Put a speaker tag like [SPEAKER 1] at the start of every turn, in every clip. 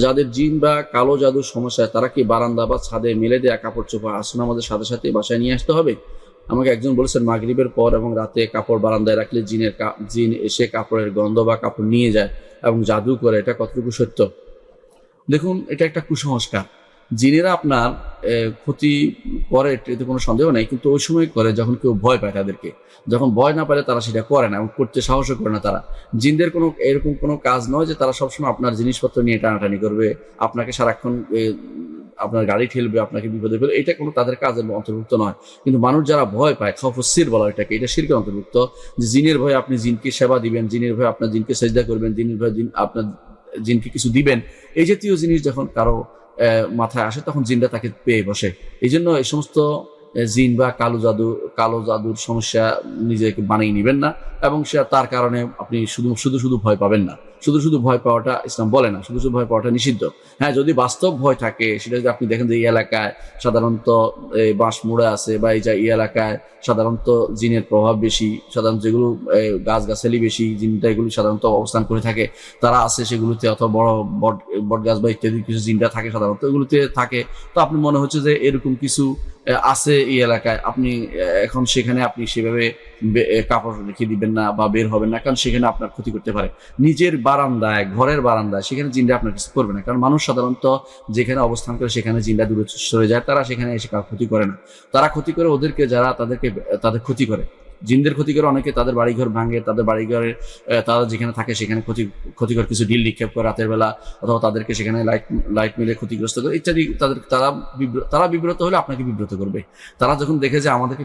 [SPEAKER 1] যাদের জিন বা কালো জাদুর সমস্যা, তারা কি বারান্দা বা ছাদে মেলে দেয়া কাপড় চোপড় আসন আমাদের সাথে সাথে বাসায় নিয়ে আসতে হবে? আমাকে একজন বলেছেন মাগরিবের পর এবং রাতে কাপড় বারান্দায় রাখলে জিন এসে কাপড়ের গন্ধ বা কাপড় নিয়ে যায় এবং জাদু করে, এটা কতটুকু সত্য? দেখুন, এটা একটা কুসংস্কার। জিনেরা আপনার ক্ষতি করে, এতে কোনো সন্দেহ নেই, কিন্তু ওই সময় করে যখন কেউ ভয় পায় তাদেরকে। যখন ভয় না পায় তারা সেটা করে না এবং করতে সাহসও করে না তারা। জিনদের কোনো এরকম কোনো কাজ নয় যে তারা সবসময় আপনার জিনিসপত্র নিয়ে টানাটানি করবে, আপনাকে সারাক্ষণ আপনার গাড়ি ঠেলবে, আপনাকে বিপদে ফেলবে। এটা কোনো তাদের কাজের অন্তর্ভুক্ত নয়। কিন্তু মানুষ যারা ভয় পায়, খাউফুস সির বলা হয় এটাকে, এটা শিরকের অন্তর্ভুক্ত। যে জিনের ভয়ে আপনি জিনকে সেবা দিবেন, জিনের ভয়ে আপনার জিনকে সেজদা করবেন, জিনের ভয়ে আপনার জিনকে কিছু দিবেন, এই জাতীয় জিনিস যখন কারো মাথায় আসে তখন জিনটা তাকে পেয়ে বসে। এই জন্য এই সমস্ত জিন বা কালো জাদুর সমস্যা নিজেকে বানিয়ে নেবেন না এবং সে তার কারণে আপনি শুধু শুধু শুধু ভয় পাবেন না। শুধু শুধু ভয় পাওয়াটা ইসলাম বলে না, শুধু শুধু ভয় পাওয়াটা নিষিদ্ধ। হ্যাঁ, যদি বাস্তব ভয় থাকে, সেটা যদি আপনি দেখেন যে এই এলাকায় সাধারণত বাঁশমুড়া আছে বা এই এলাকায় সাধারণত জিনের প্রভাব বেশি, সাধারণত যেগুলো গাছগাছালি বেশি, জিনটা এগুলি সাধারণত অবস্থান করে থাকে, তারা আছে সেগুলোতে, অথবা বড় বট গাছ বা ইত্যাদি কিছু জিনটা থাকে সাধারণত এগুলোতে থাকে। তো আপনি মনে হচ্ছে যে এরকম কিছু আছে এই এলাকায়, আপনি এখন সেখানে আপনি সেভাবে কাপড় রেখে দিবেন না বা বের হবেন না, কারণ সেখানে আপনার ক্ষতি করতে পারে। নিজের বারান্দায়, ঘরের বারান্দায়, সেখানে জিনটা আপনার কিছু করবে না, কারণ মানুষ সাধারণত যেখানে অবস্থান করে সেখানে জিনটা দূরে সরে যায়, তারা সেখানে এসে কারো ক্ষতি করে না। তারা ক্ষতি করে ওদেরকে, যারা তাদের ক্ষতি করে। জিনদের ক্ষতি করে অনেকে তাদের বাড়িঘর ভাঙে, তাদের বাড়িঘরে তারা যেখানে থাকে সেখানে ক্ষতিকর কিছু ঢিল নিক্ষেপ করে রাতের বেলা, অথবা তাদেরকে সেখানে লাইট মিলে ক্ষতিগ্রস্ত করে ইত্যাদি। তারা বিব্রত হলে আপনাকে বিব্রত করবে। তারা যখন দেখে যে আমাদেরকে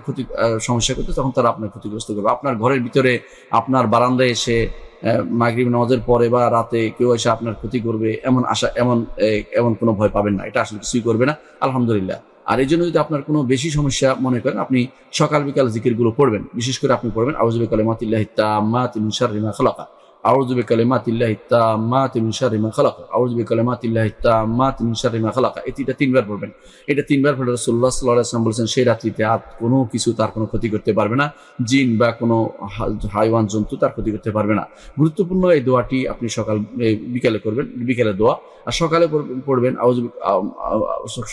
[SPEAKER 1] সমস্যা করতে, তখন তারা আপনাকে ক্ষতিগ্রস্ত করবে। আপনার ঘরের ভিতরে, আপনার বারান্দায় এসে মাগরিব নামাজের পরে বা রাতে কেউ এসে আপনার ক্ষতি করবে, এমন কোনো ভয় পাবেন না। এটা আসলে কিছুই করবে না, আলহামদুলিল্লাহ। আর এই জন্য যদি আপনার কোনো বেশি সমস্যা মনে করেন, আপনি সকাল বিকাল জিকিরগুলো পড়বেন। বিশেষ করে আপনি পড়বেন আউযু বিকালিমাতিল্লাহি তাম্মাতি মিন শাররি মা খালাকা, আউযু বিকালিমাতিল্লাহি তাম্মাতি মিন শাররি মা খালাকা, আউযু বিকালিমাতিল্লাহি তাম্মাতি মিন শাররি মা খালাকা। এটা তিনবার পড়বেন। এটা তিনবার পড়লে রাসূলুল্লাহ সাল্লাল্লাহু আলাইহি ওয়াসাল্লাম বলেছেন, সেই রাত্রিতে আর কোনো কিছু তার কোনো ক্ষতি করতে পারবে না। জিন বা কোনো হাইওয়ান জন্তু তার ক্ষতি করতে পারবে না। গুরুত্বপূর্ণ এই দোয়াটি আপনি বিকালে করবেন, বিকেলের দোয়া। আর সকালে পড়বেন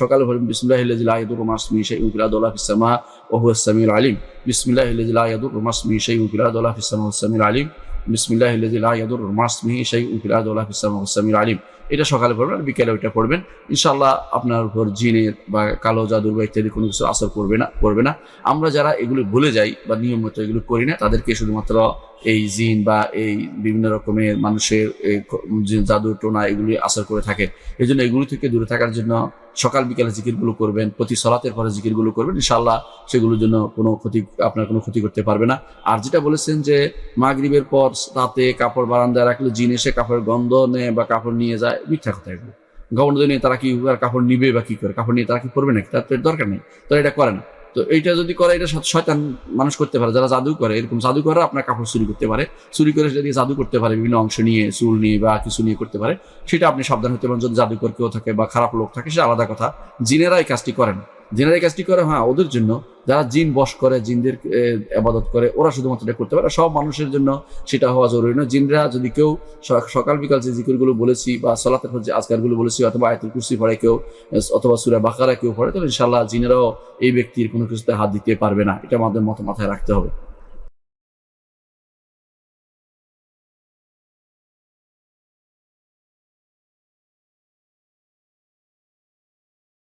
[SPEAKER 1] সকালে পড়বেন বিসমিল্লাহিল্লাযী লা ইয়াদুররু মা ইসমিহি শাইউন ফিল আরদি ওয়ালা ফিস সামা ওয়া হুয়াস সামিউল আলিম। বিসমিল্লাহিল্লাযী লা ইয়াদুররু মা ইসমিহি শাইউন ফিল আরদি ওয়ালা ফিস সামা ওয়া হুয়াস সামিউল আলিম। বিসমিল্লাহিল্লাযী লা ইয়াদুররু মা ইসমিহি শাইউন ফিল আরদি ওয়ালা ফিস সামা ওয়া হুয়াস সামিউল আলিম। এটা সকালে পড়বেন আর বিকেলে ওইটা পড়বেন। ইনশাআল্লাহ আপনার উপর জিনের বা কালো জাদুর বা ইত্যাদি কোনো কিছু আসর করবে না। আমরা যারা এগুলো ভুলে যাই বা নিয়ম মতো এগুলো করি না, তাদেরকে শুধুমাত্র এই জিন বা এই বিভিন্ন রকমের মানুষের জাদু টোনা এগুলি আসর করে থাকে। এই জন্য এগুলো থেকে দূরে থাকার জন্য সকাল বিকালে জিকিরগুলো করবেন, প্রতি সালাতের পরে জিকিরগুলো করবেন। ইনশাআল্লাহ সেগুলোর জন্য আপনার কোনো ক্ষতি করতে পারবে না। আর যেটা বলেছেন যে মাগরিবের পর রাতে কাপড় বারান্দায় রাখলে জিন এসে কাপড়ের গন্ধ নেয় বা কাপড় নিয়ে যায়, মিথ্যা কথা এগুলো। গন্ধ নিয়ে তারা কি কাপড় নিবে বা কি করে? কাপড় নিয়ে তারা কি করবে নাকি? তার তো দরকার নেই, তারা এটা করে না। তো এইটা যদি করে, এটা শয়তান মানুষ করতে পারে। যারা জাদু করে, এরকম জাদু করে আপনার কাপড় চুরি করতে পারে, চুরি করে সেটা দিয়ে জাদু করতে পারে, বিভিন্ন অংশ নিয়ে, চুল নিয়ে বা কিছু নিয়ে করতে পারে। সেটা আপনি সাবধান হতে পারেন। যদি জাদুকর কেউ থাকে বা খারাপ লোক থাকে, সেটা আলাদা কথা। জিনেরা এই কাজটি করেন, হ্যাঁ, ওদের জন্য। যারা জিন বশ করে, জিনদের ইবাদত করে, ওরা শুধুমাত্র এটা করতে পারে। সব মানুষের জন্য সেটা হওয়া জরুরি নয়। জিনরা যদি কেউ সকাল বিকাল যে জিকিরগুলো বলেছি বা সালাতের পর যে আজকারগুলো বলেছি, অথবা আয়াতুল কুরসি পড়ে কেউ, অথবা সূরা বাকারা কেউ পড়ে, তাহলে ইনশাআল্লাহ জিনেরাও এই ব্যক্তির কোনো কিছুতে হাত দিতে পারবে না। এটা আমাদের মাথায় রাখতে হবে।